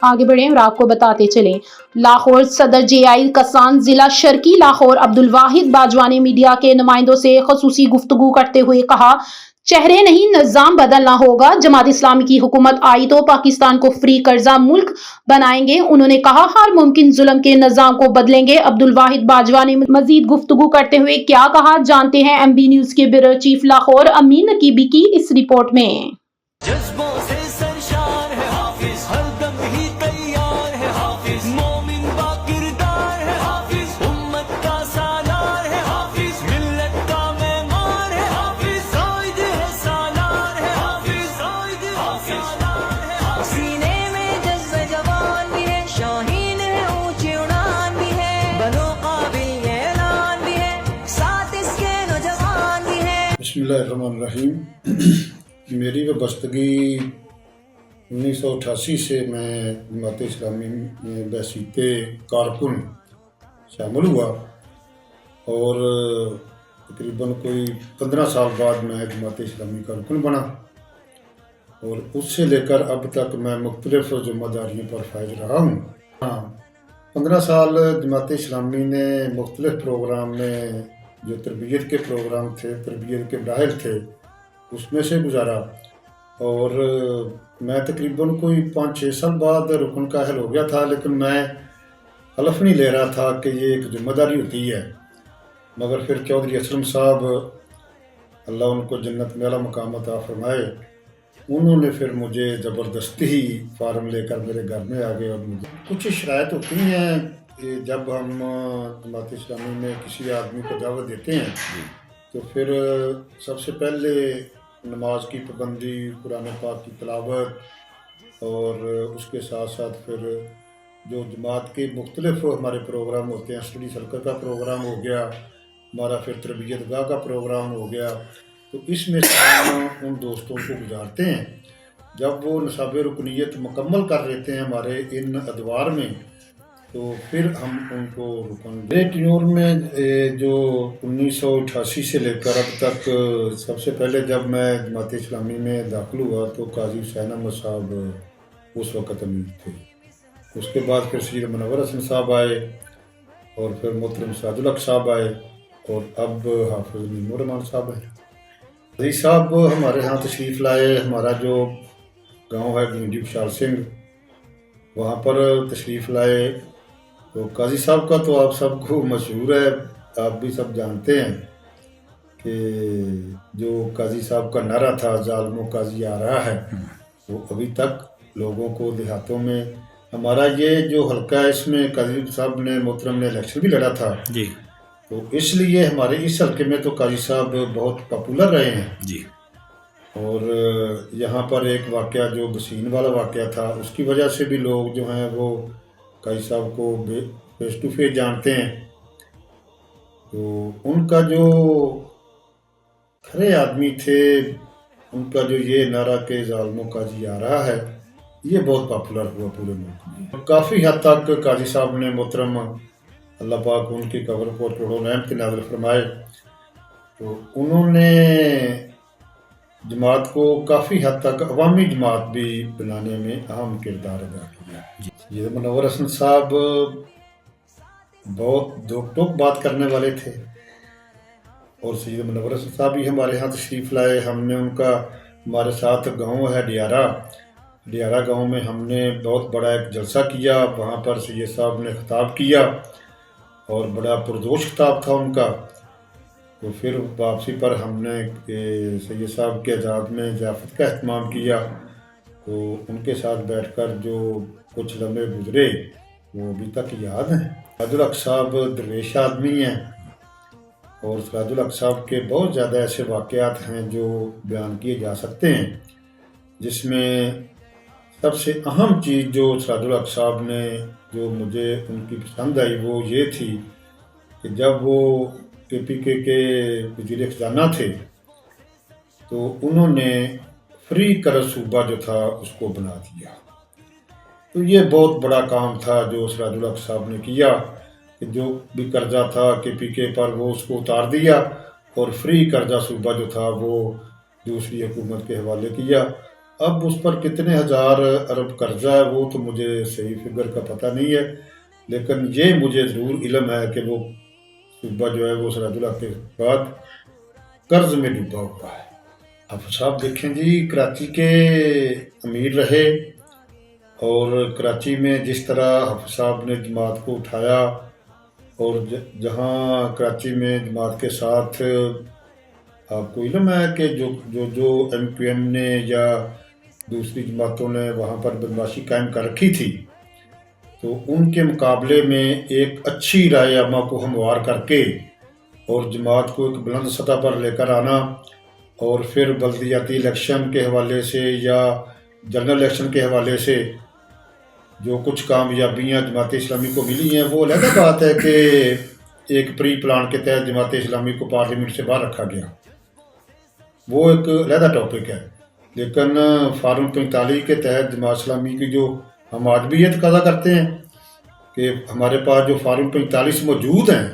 आगे बढ़े और आपको बताते चले, लाहौर सदर जेआई कसान जिला शर्की लाहौर अब्दुल वाहिद बाजवा ने मीडिया के नुमाइंदों से खसूसी गुफ्तगू करते हुए कहा, चेहरे नहीं निजाम बदलना होगा। जमात इस्लामी की हुकूमत आई तो पाकिस्तान को फ्री कर्जा मुल्क बनाएंगे। उन्होंने कहा, हर मुमकिन जुल्म के निजाम को बदलेंगे। अब्दुल वाहिद बाजवा ने मजीद गुफ्तगू करते हुए क्या कहा, जानते हैं MB न्यूज के ब्यूरो चीफ लाहौर अमीन नकीबी की इस रिपोर्ट में। जज्बों से सरशार है हाफिज, हरदम ही तैयार है हाफिज, मोमिन बाकिरदार है हाफिज, उम्मत का सालार है हाफिज, मिल्लत का मेमार है हाफिज, कायद है सालार है हाफिज, कायद है सालार है हाफिज। सीने में जज्बे जवान भी है, शाहीन है ऊंची उड़ान भी है, बनो काबिल ये ऐलान भी है, साथ इसके नौजवान भी है। बिस्मिल्लाहिर्रहमानिर्रहीम। मेरी वाबस्तगी 1988 से मैं जमात इस्लामी में बसीते कारकुन शामिल हुआ और तकरीबन कोई 15 साल बाद मैं जमात इस्लामी कारकुन बना और उससे लेकर अब तक मैं मुख्तलिफ ज़िम्मेदारियों पर फायज रहा हूँ। हाँ, 15 साल जमात इस्लामी ने मुख्तलिफ प्रोग्राम में जो तरबियत के प्रोग्राम थे, तरबियत के मराहिल थे, उसमें से गुजारा और मैं तकरीबन कोई 5-6 साल बाद रुकन का अहल हो गया था, लेकिन मैं हलफ नहीं ले रहा था कि ये एक जिम्मेदारी होती है। मगर फिर चौधरी असलम साहब, अल्लाह उनको जन्नत में आला मकाम अता फरमाए, उन्होंने फिर मुझे ज़बरदस्ती ही फार्म लेकर मेरे घर में आ गए। और मुझे कुछ शराइत होती हैं कि जब हम जमात इस्लामी में किसी आदमी को दावत देते हैं तो फिर सबसे पहले नमाज की पाबंदी, कुरान पाक की तिलावत और उसके साथ साथ फिर जो जमात के मुख्तलिफ हमारे प्रोग्राम होते हैं, स्टडी सर्कल का प्रोग्राम हो गया, हमारा फिर तरबियत गाह का प्रोग्राम हो गया, तो इसमें हम उन दोस्तों को गुजारते हैं। जब वो निसाब रुकनीत मुकम्मल कर लेते हैं हमारे इन अदवार में, तो फिर हम उनको रुकन टेन्योर में जो 1988 से लेकर अब तक, सबसे पहले जब मैं जमात इस्लामी में दाखिल हुआ तो काजी हुसैन अहमद साहब उस वक़्त अमीर थे। उसके बाद फिर सैयद मुनव्वर हसन साहब आए और फिर मोहतरम साजुल हक साहब आए और अब हाफिज मीमुर रहमान साहब हैं। काजी साहब हमारे यहाँ तशरीफ़ लाए। हमारा जो गाँव है गिंडी विशाल सिंह, वहाँ पर तशरीफ़ लाए। तो काजी साहब का तो आप सबको मशहूर है, आप भी सब जानते हैं कि जो काजी साहब का नारा था, जालिमों काजी आ रहा है, वो अभी तक लोगों को देहातों में, हमारा ये जो हल्का है इसमें काजी साहब ने, मोहतरम ने इलेक्शन भी लड़ा था जी, तो इसलिए हमारे इस हल्के में तो काजी साहब बहुत पॉपुलर रहे हैं जी। और यहाँ पर एक वाक़या जो बसीन वाला वाक़या था, उसकी वजह से भी लोग जो हैं वो काजी साहब को फेस टू फेस जानते हैं। तो उनका जो खरे आदमी थे, उनका जो ये नारा के जालिमों काजी आ रहा है, ये बहुत पॉपुलर हुआ पूरे मुल्क में। काफ़ी हद तक काजी साहब ने, मोहतरम अल्लाह पाक उनकी कब्र को करोड़ों रहमत नाज़िल फरमाए, तो उन्होंने जमात को काफ़ी हद तक अवामी जमात भी बनाने में अहम किरदार अदा किया। सैयद मुनव्वर हसन साहब बहुत दोक टोक बात करने वाले थे और सैयद मुनव्वर हसन साहब भी हमारे यहाँ तशरीफ़ लाए। हमने उनका, हमारे साथ गांव है डियारा गांव में हमने बहुत बड़ा एक जलसा किया। वहाँ पर सैयद साहब ने खिताब किया और बड़ा पुरजोश खिताब था उनका। तो फिर वापसी पर हमने सैयद साहब के आज़ाद में ज़ियाफ़त का एहतमाम किया, तो उनके साथ बैठकर जो कुछ लम्हे गुजरे वो अभी तक याद हैं। साजुल हक साहब दरवेश आदमी हैं और साजुल हक साहब के बहुत ज़्यादा ऐसे वाक़यात हैं जो बयान किए जा सकते हैं, जिसमें सबसे अहम चीज़ जो साजुल हक साहब ने, जो मुझे उनकी पसंद आई, वो ये थी कि जब वो KPK के वज़ीर ख़ज़ाना थे तो उन्होंने फ्री कर्ज सूबा जो था उसको बना दिया। तो ये बहुत बड़ा काम था जो सिराजुल हक साहब ने किया कि जो भी कर्जा था KPK पर वो उसको उतार दिया और फ्री कर्जा सूबा जो था वो दूसरी हुकूमत के हवाले किया। اب اس پر کتنے ہزار ارب قرضہ ہے وہ تو مجھے صحیح فگر کا پتہ نہیں ہے، لیکن یہ مجھے ضرور علم ہے کہ وہ صوبہ جو ہے وہ سراج اللہ کے بعد قرض میں ڈوبا ہوا ہے۔ حافظ صاحب دیکھیں جی، کراچی کے امیر رہے، اور کراچی میں جس طرح حافظ صاحب نے جماعت کو اٹھایا، اور جہاں کراچی میں جماعت کے ساتھ آپ کو علم ہے کہ جو ایم کیو ایم نے یا دوسری جماعتوں نے وہاں پر بدماشی قائم کر رکھی تھی، تو ان کے مقابلے میں ایک اچھی رائے عامہ کو ہموار کر کے اور جماعت کو ایک بلند سطح پر لے کر آنا، اور پھر بلدیاتی الیکشن کے حوالے سے یا جنرل الیکشن کے حوالے سے جو کچھ کامیابیاں جماعت اسلامی کو ملی ہیں، وہ علیحدہ بات ہے کہ ایک پری پلان کے تحت جماعت اسلامی کو پارلیمنٹ سے باہر رکھا گیا، وہ ایک علیحدہ ٹاپک ہے۔ لیکن فارم 45 کے تحت جماعت اسلامی کی جو ہم آج بھی یہ تقاضا کرتے ہیں کہ ہمارے پاس جو فارم 45 موجود ہیں،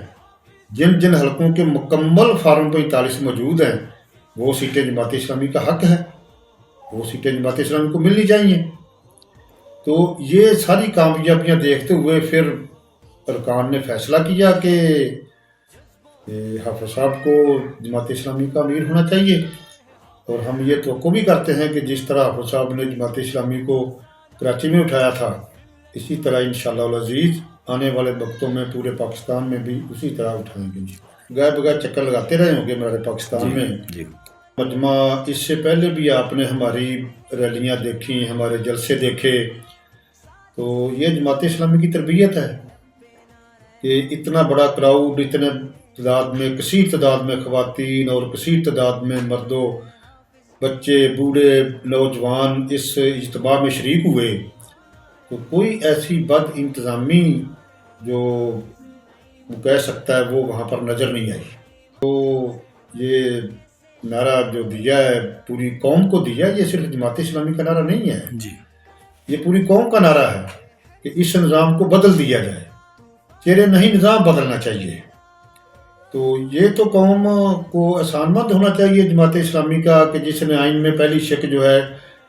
جن جن حلقوں کے مکمل فارم 45 موجود ہیں، وہ سیٹیں جماعت اسلامی کا حق ہے، وہ سیٹیں جماعت اسلامی کو ملنی چاہیے۔ تو یہ ساری کامیابیاں دیکھتے ہوئے پھر ارکان نے فیصلہ کیا کہ حافظ صاحب کو جماعت اسلامی کا امیر ہونا چاہیے، اور ہم یہ توقع بھی کرتے ہیں کہ جس طرح حافظ صاحب نے جماعت اسلامی کو کراچی میں اٹھایا تھا، اسی طرح انشاءاللہ العزیز آنے والے وقتوں میں پورے پاکستان میں بھی اسی طرح اٹھائیں گے۔ گئے بغیر چکر لگاتے رہے ہوں گے ہمارے پاکستان میں۔ مجمع اس سے پہلے بھی آپ نے ہماری ریلیاں دیکھی، ہمارے جلسے دیکھے، تو یہ جماعت اسلامی کی تربیت ہے کہ اتنا بڑا کراؤڈ، اتنے تعداد میں، کثیر تعداد میں خواتین اور کثیر تعداد میں مردوں، بچے، بوڑھے، نوجوان اس اجتماع میں شریک ہوئے، تو کوئی ایسی بد انتظامی جو وہ کہہ سکتا ہے وہ وہاں پر نظر نہیں آئی۔ تو یہ نعرہ جو دیا ہے پوری قوم کو دیا، یہ صرف جماعت اسلامی کا نعرہ نہیں ہے، یہ پوری قوم کا نعرہ ہے کہ اس نظام کو بدل دیا جائے، چہرے نہیں نظام بدلنا چاہیے۔ تو یہ تو قوم کو احسان مند ہونا چاہیے جماعت اسلامی کا کہ جس نے آئین میں پہلی شک جو ہے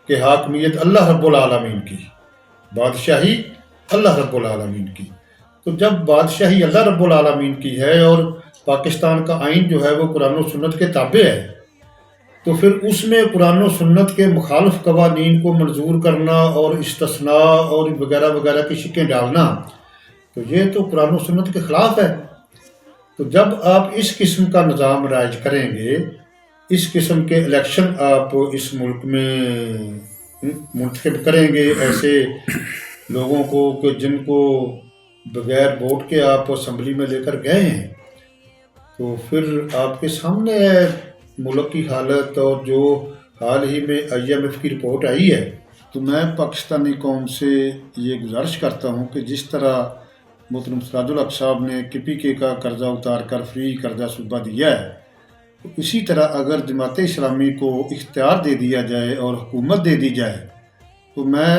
کہ حاکمیت اللہ رب العالمین کی، بادشاہی اللہ رب العالمین کی، تو جب بادشاہی اللہ رب العالمین کی ہے اور پاکستان کا آئین جو ہے وہ قرآن و سنت کے تابع ہے، تو پھر اس میں قرآن و سنت کے مخالف قوانین کو منظور کرنا اور استثناء اور وغیرہ وغیرہ کی شکیں ڈالنا، تو یہ تو قرآن و سنت کے خلاف ہے۔ تو جب آپ اس قسم کا نظام رائج کریں گے، اس قسم کے الیکشن آپ اس ملک میں منتخب کریں گے ایسے لوگوں کو کہ جن کو بغیر ووٹ کے آپ اسمبلی میں لے کر گئے ہیں، تو پھر آپ کے سامنے ہے ملک کی حالت، اور جو حال ہی میں IMF کی رپورٹ آئی ہے۔ تو میں پاکستانی قوم سے یہ گزارش کرتا ہوں کہ جس طرح محترم سراج الحق صاحب نے KPK کا قرضہ اتار کر فری قرضہ صوبہ دیا ہے، تو اسی طرح اگر جماعت اسلامی کو اختیار دے دیا جائے اور حکومت دے دی جائے، تو میں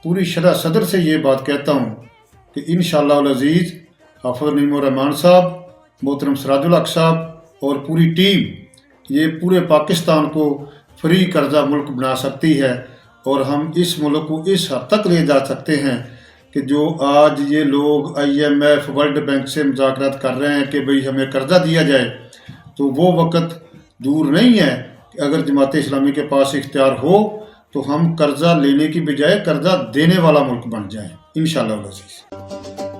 پوری شرح صدر سے یہ بات کہتا ہوں کہ انشاءاللہ العزیز حافظ نعیم الرحمان صاحب، محترم سراج الحق صاحب اور پوری ٹیم یہ پورے پاکستان کو فری قرضہ ملک بنا سکتی ہے، اور ہم اس ملک کو اس حد تک لے جا سکتے ہیں کہ جو آج یہ لوگ IMF ورلڈ بینک سے مذاکرات کر رہے ہیں کہ بھئی ہمیں قرضہ دیا جائے، تو وہ وقت دور نہیں ہے کہ اگر جماعت اسلامی کے پاس اختیار ہو تو ہم قرضہ لینے کی بجائے قرضہ دینے والا ملک بن جائیں انشاءاللہ العزیز۔